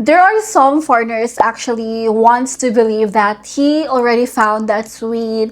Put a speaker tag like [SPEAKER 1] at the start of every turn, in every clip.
[SPEAKER 1] There are some foreigners actually wants to believe that he already found that sweet,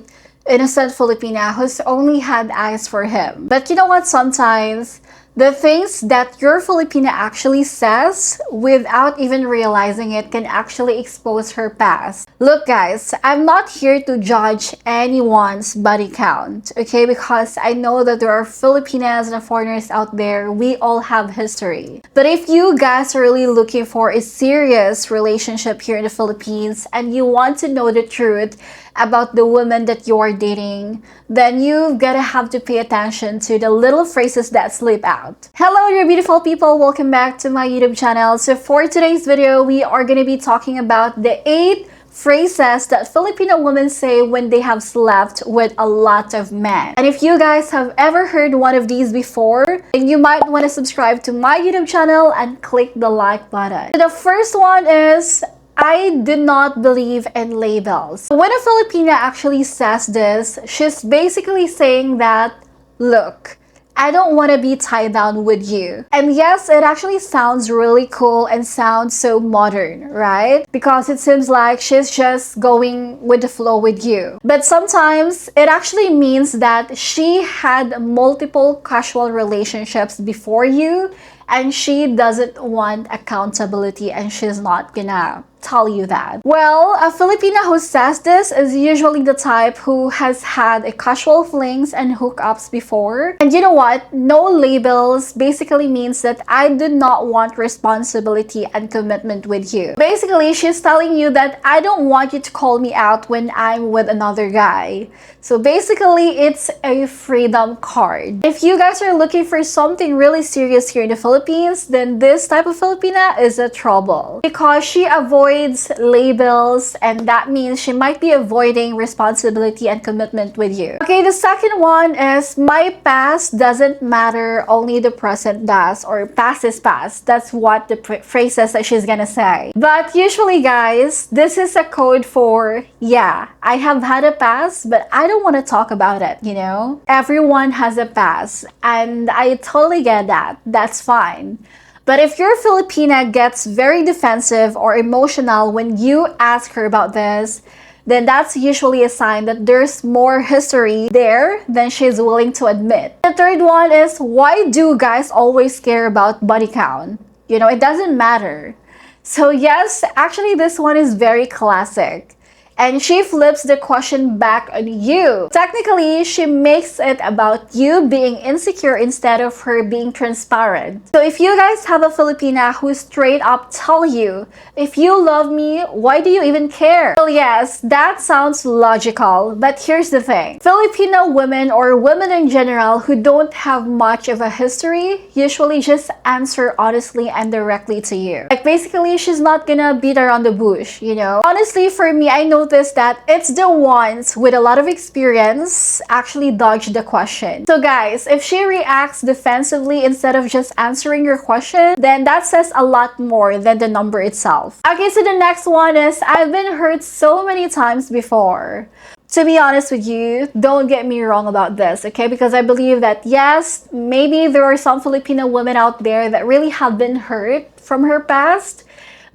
[SPEAKER 1] innocent Filipina who's only had eyes for him. But you know what? Sometimes the things that your Filipina actually says without even realizing it can actually expose her past. Look guys, I'm not here to judge anyone's body count, okay? Because I know that there are Filipinas and foreigners out there. We all have history. But if you guys are really looking for a serious relationship here in the Philippines and you want to know the truth about the woman that you're dating, then you've gotta have to pay attention to the little phrases that slip out. Hello dear beautiful people, welcome back to my YouTube channel. So for today's video, we are gonna be talking about the 8 phrases that Filipino women say when they have slept with a lot of men. And if you guys have ever heard one of these before, then you might want to subscribe to my YouTube channel and click the like button. So the first one is, I do not believe in labels. When a Filipina actually says this, she's basically saying that, look, I don't want to be tied down with you. And yes, it actually sounds really cool and sounds so modern, right? Because it seems like she's just going with the flow with you. But sometimes it actually means that she had multiple casual relationships before you and she doesn't want accountability and she's not gonna tell you that. Well, a Filipina who says this is usually the type who has had a casual flings and hookups before. And you know what? No labels basically means that I do not want responsibility and commitment with you. Basically, she's telling you that I don't want you to call me out when I'm with another guy. So basically, it's a freedom card. If you guys are looking for something really serious here in the Philippines, then this type of Filipina is a trouble. Because she avoids labels, and that means she might be avoiding responsibility and commitment with you. Okay, the second one is, my past doesn't matter, only the present does, or past is past. That's what the phrases that she's gonna say. But usually guys, this is a code for, yeah, I have had a past, but I don't want to talk about it, you know? Everyone has a past, and I totally get that. That's fine. But if your Filipina gets very defensive or emotional when you ask her about this, then that's usually a sign that there's more history there than she's willing to admit. The third one is, why do guys always care about body count? You know, it doesn't matter. So yes, actually this one is very classic. And she flips the question back on you. Technically, she makes it about you being insecure instead of her being transparent. So if you guys have a Filipina who straight up tell you, if you love me, why do you even care? Well, yes, that sounds logical, but here's the thing. Filipino women, or women in general who don't have much of a history, usually just answer honestly and directly to you. Like basically, she's not gonna beat around the bush, you know? Honestly, for me, I know that it's the ones with a lot of experience actually dodge the question. So guys, if she reacts defensively instead of just answering your question, then that says a lot more than the number itself. Okay, so the next one is, I've been hurt so many times before. To be honest with you, don't get me wrong about this, okay? Because I believe that yes, maybe there are some Filipino women out there that really have been hurt from her past.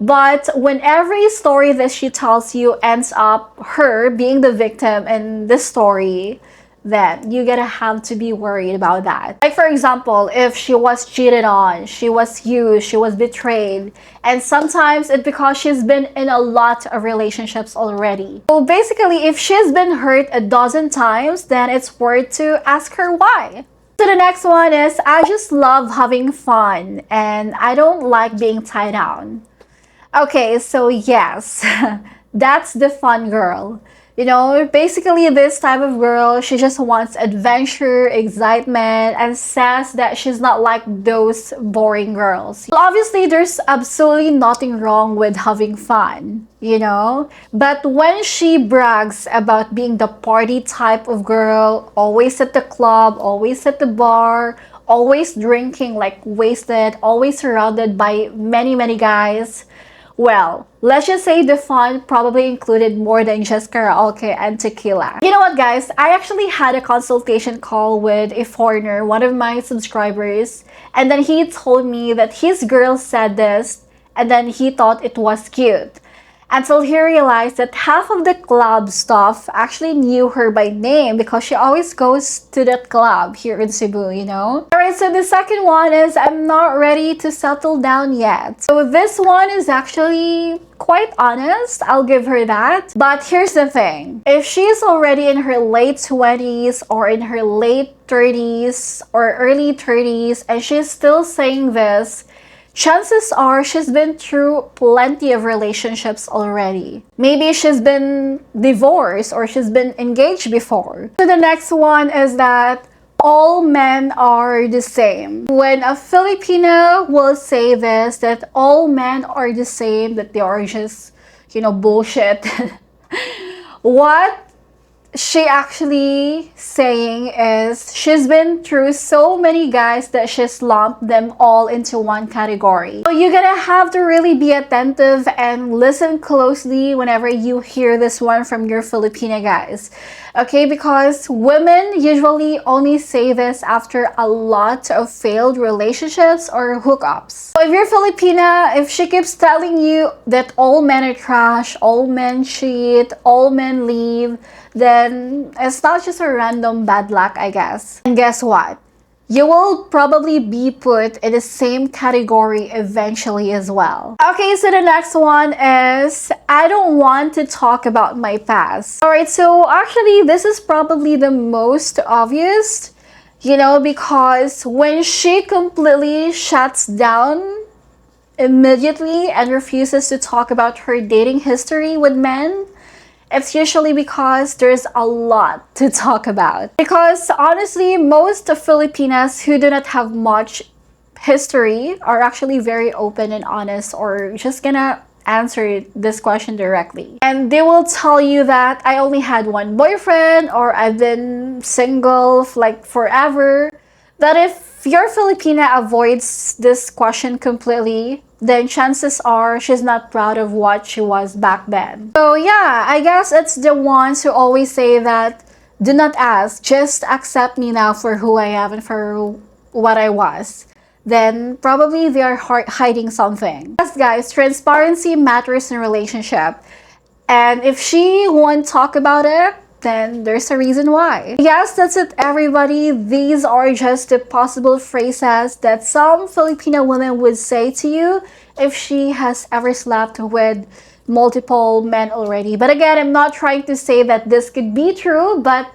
[SPEAKER 1] But when every story that she tells you ends up her being the victim in this story, then you gotta have to be worried about that. Like for example, if she was cheated on, she was used, she was betrayed, and sometimes it's because she's been in a lot of relationships already. So basically, if she's been hurt a dozen times, then it's worth to ask her why. So the next one is, I just love having fun and I don't like being tied down. Okay, so yes, that's the fun girl. You know, basically this type of girl, she just wants adventure, excitement, and says that she's not like those boring girls. Well, obviously, there's absolutely nothing wrong with having fun, you know? But when she brags about being the party type of girl, always at the club, always at the bar, always drinking like wasted, always surrounded by many guys, well, let's just say the fun probably included more than just karaoke and tequila. You know what guys, I actually had a consultation call with a foreigner, one of my subscribers, and then he told me that his girl said this and then he thought it was cute. Until he realized that half of the club staff actually knew her by name because she always goes to that club here in Cebu, you know? Alright, so the second one is I'm not ready to settle down yet. So this one is actually quite honest, I'll give her that. But here's the thing. If she's already in her late 20s or in her late 30s or early 30s and she's still saying this, chances are she's been through plenty of relationships already. Maybe she's been divorced or she's been engaged before. So the next one is that all men are the same. When a Filipino will say this, that all men are the same, that they are just, you know, bullshit. What she actually saying is she's been through so many guys that she's lumped them all into one category. So you're gonna have to really be attentive and listen closely whenever you hear this one from your Filipina guys. Okay, because women usually only say this after a lot of failed relationships or hookups. So if you're Filipina, if she keeps telling you that all men are trash, all men cheat, all men leave, then it's not just a random bad luck, I guess. And guess what? You will probably be put in the same category eventually as well. Okay, so the next one is I don't want to talk about my past. Alright, so actually this is probably the most obvious, you know, because when she completely shuts down immediately and refuses to talk about her dating history with men, it's usually because there's a lot to talk about. Because honestly, most of Filipinas who do not have much history are actually very open and honest or just gonna answer this question directly. And they will tell you that I only had one boyfriend or I've been single like forever. That if your Filipina avoids this question completely, then chances are she's not proud of what she was back then. So yeah, I guess it's the ones who always say that do not ask, just accept me now for who I am and for what I was. Then probably they are hiding something. Yes guys, transparency matters in a relationship. And if she won't talk about it, then there's a reason why. Yes, that's it everybody. These are just the possible phrases that some Filipino women would say to you if she has ever slept with multiple men already. But again, I'm not trying to say that this could be true, but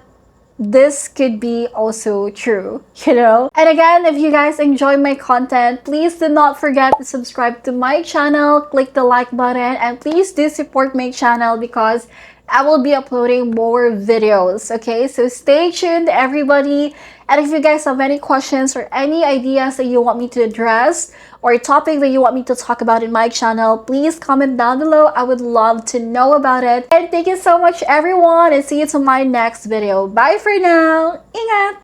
[SPEAKER 1] this could be also true, you know? And again, if you guys enjoy my content, please do not forget to subscribe to my channel, click the like button, and please do support my channel because I will be uploading more videos, okay? So stay tuned, everybody. And if you guys have any questions or any ideas that you want me to address or a topic that you want me to talk about in my channel, please comment down below. I would love to know about it. And thank you so much, everyone, and see you to my next video. Bye for now. Ingat!